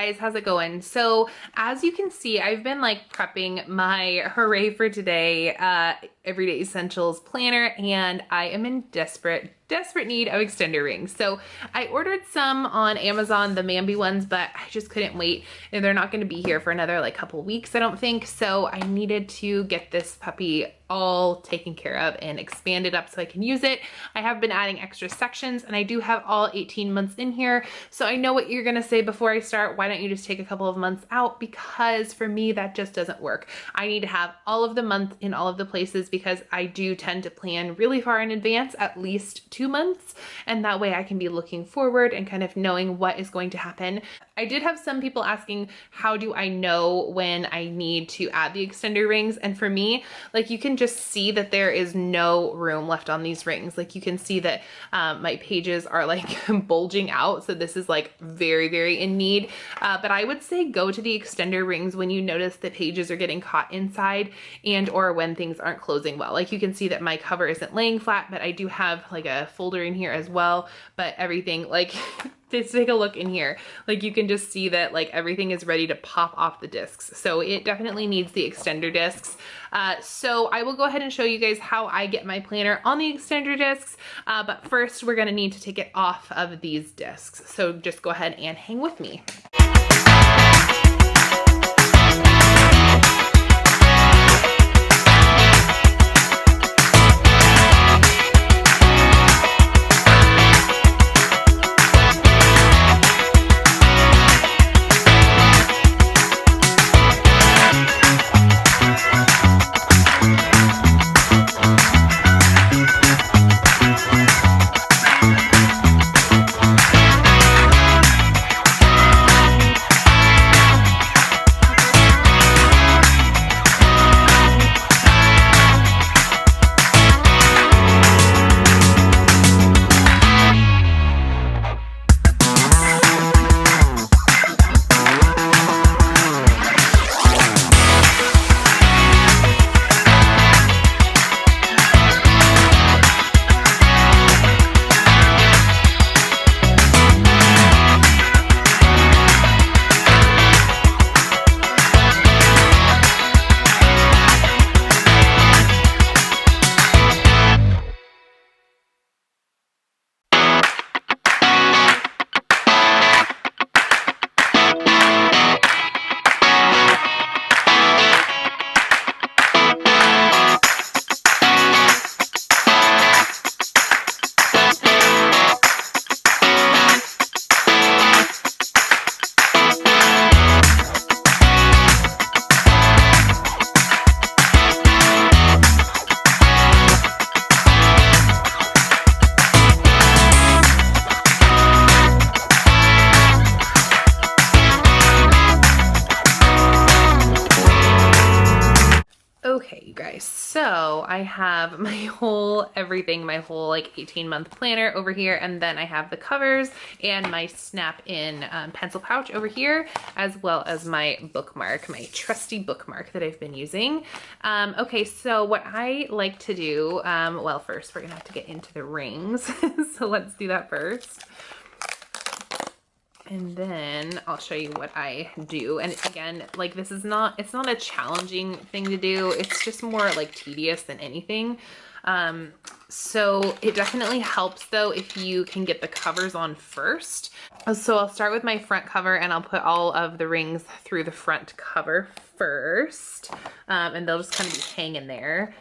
guys, how's it going? So as you can see, I've been like prepping my Hooray for Today Everyday Essentials planner, and I am in desperate need of extender rings. So I ordered some on Amazon, the Mambi ones, but I just couldn't wait. And they're not going to be here for another like couple weeks, I don't think. So I needed to get this puppy all taken care of and expanded up so I can use it. I have been adding extra sections, and I do have all 18 months in here. So I know what you're gonna say before I start. Why don't you just take a couple of months out? Because for me, that just doesn't work. I need to have all of the months in all of the places because I do tend to plan really far in advance, at least 2 months. And that way I can be looking forward and kind of knowing what is going to happen. I did have some people asking, how do I know when I need to add the extender rings? And for me, like, you can just see that there is no room left on these rings. Like, you can see that my pages are like bulging out. So this is like very in need. But I would say go to the extender rings when you notice the pages are getting caught inside and or when things aren't closing well. Like, you can see that my cover isn't laying flat, but I do have like a folder in here as well. But everything, like, just take a look in here. Like, you can just see that like everything is ready to pop off the discs. So it definitely needs the extender discs. So I will go ahead and show you guys how I get my planner on the extender discs. But first we're gonna need to take it off of these discs. So just go ahead and hang with me. Okay, you guys, so I have my whole everything, my whole like 18-month planner over here, and then I have the covers and my snap-in pencil pouch over here, as well as my bookmark, my trusty bookmark that I've been using. Okay, so what I like to do, well, first we're gonna have to get into the rings, so let's do that first. And then I'll show you what I do. And again, like, this is not, it's not a challenging thing to do. It's just more like tedious than anything. So it definitely helps though if you can get the covers on first. So I'll start with my front cover, and I'll put all of the rings through the front cover first. And they'll just kind of be hanging there.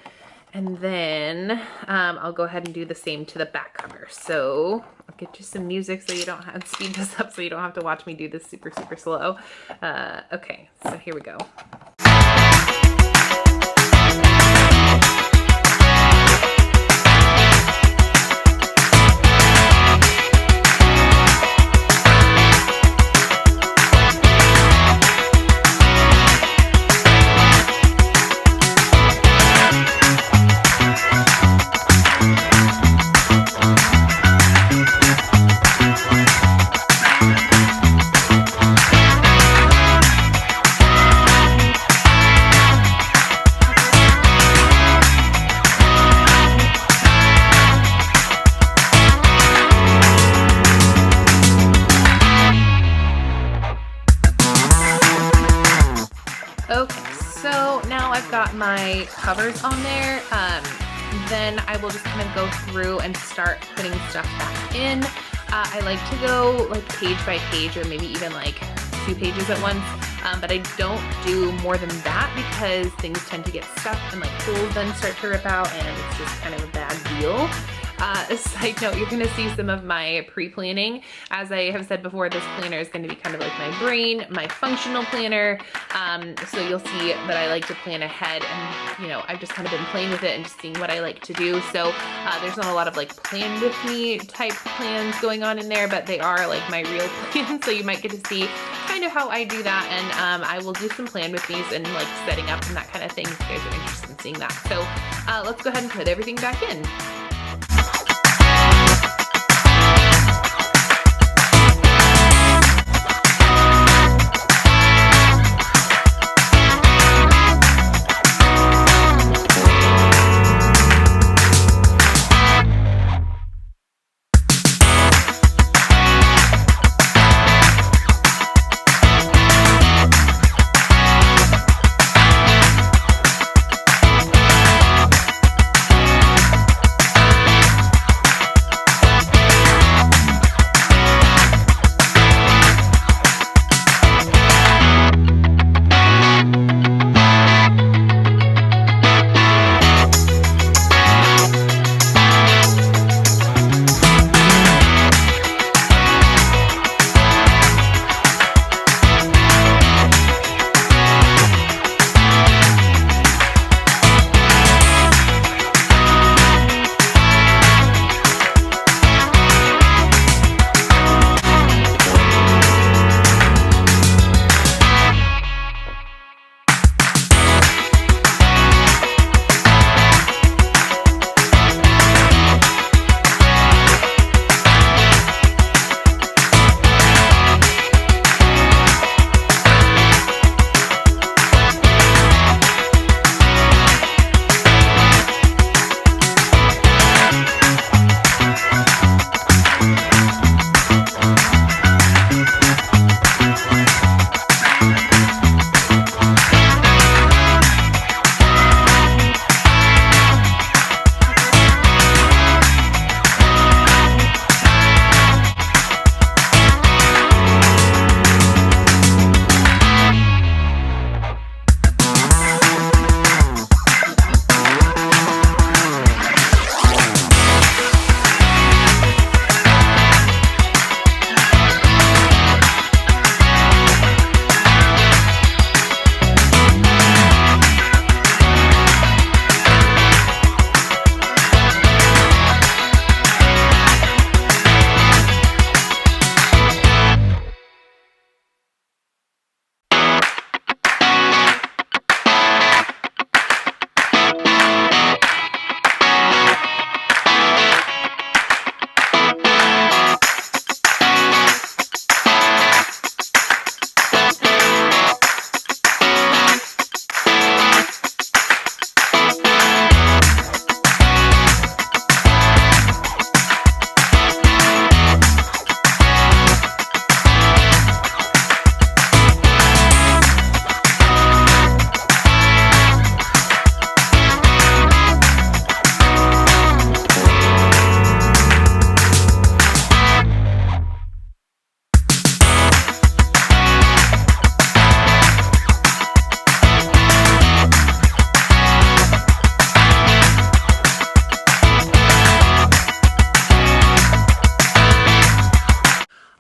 And then I'll go ahead and do the same to the back cover. So I'll get you some music so you don't have to speed this up so you don't have to watch me do this super slow. Okay, so here we go. got my covers on there, then I will just kind of go through and start putting stuff back in. I like to go like page by page, or maybe even like 2 pages at once, but I don't do more than that because things tend to get stuck and like holes then start to rip out, and it's just kind of a bad deal. A side note, you're gonna see some of my pre-planning. As I have said before, this planner is gonna be kind of like my brain, my functional planner. So you'll see that I like to plan ahead, and you know, I've just kind of been playing with it and just seeing what I like to do. So there's not a lot of like plan with me type plans going on in there, but they are like my real plans. So you might get to see kind of how I do that, and I will do some plan with these and like setting up and that kind of thing if you guys are interested in seeing that. So let's go ahead and put everything back in.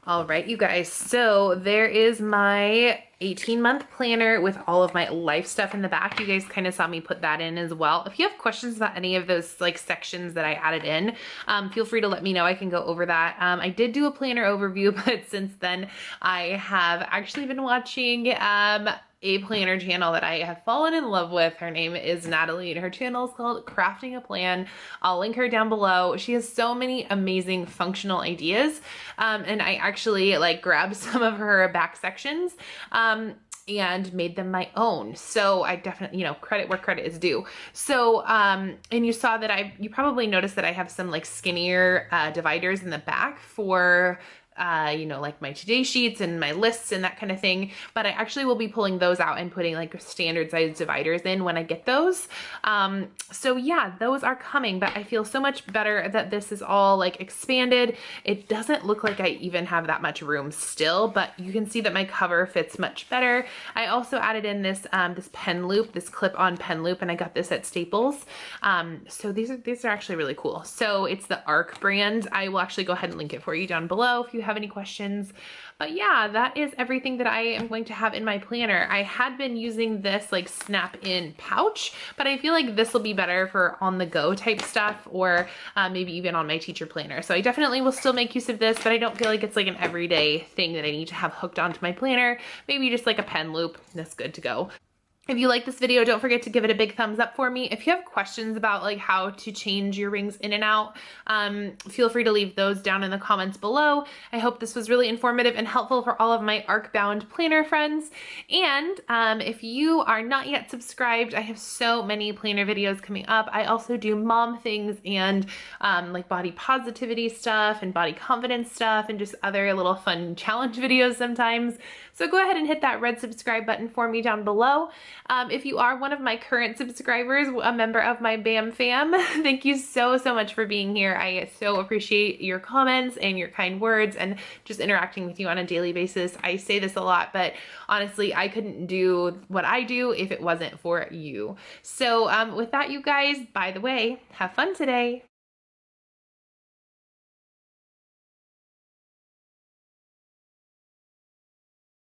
All right, you guys, so there is my 18-month planner with all of my life stuff in the back. You guys kind of saw me put that in as well. If you have questions about any of those like sections that I added in, feel free to let me know. I can go over that. I did do a planner overview, but since then I have actually been watching a planner channel that I have fallen in love with. Her name is Natalie and her channel is called Crafting a Plan. I'll link her down below. She has so many amazing functional ideas, and I actually like grabbed some of her back sections and made them my own. So I definitely, you know, credit where credit is due. So, and you saw that you probably noticed that I have some like skinnier dividers in the back for you know, like my today sheets and my lists and that kind of thing. But I actually will be pulling those out and putting like standard size dividers in when I get those. So yeah, those are coming, but I feel so much better that this is all like expanded. It doesn't look like I even have that much room still, but you can see that my cover fits much better. I also added in this this pen loop, this clip-on pen loop, and I got this at Staples. So these are actually really cool. So it's the ARC brand. I will actually go ahead and link it for you down below if you have any questions. But yeah, that is everything that I am going to have in my planner. I had been using this like snap-in pouch, but I feel like this will be better for on-the-go type stuff, or maybe even on my teacher planner. So I definitely will still make use of this, but I don't feel like it's like an everyday thing that I need to have hooked onto my planner. Maybe just like a pen loop, that's good to go. If you like this video, don't forget to give it a big thumbs up for me. If you have questions about like how to change your rings in and out, feel free to leave those down in the comments below. I hope this was really informative and helpful for all of my ARC-bound planner friends. And if you are not yet subscribed, I have so many planner videos coming up. I also do mom things and like body positivity stuff and body confidence stuff and just other little fun challenge videos sometimes. So go ahead and hit that red subscribe button for me down below. If you are one of my current subscribers, a member of my BAM fam, thank you so much for being here. I so appreciate your comments and your kind words and just interacting with you on a daily basis. I say this a lot, but honestly, I couldn't do what I do if it wasn't for you. So with that, you guys, by the way, have fun today.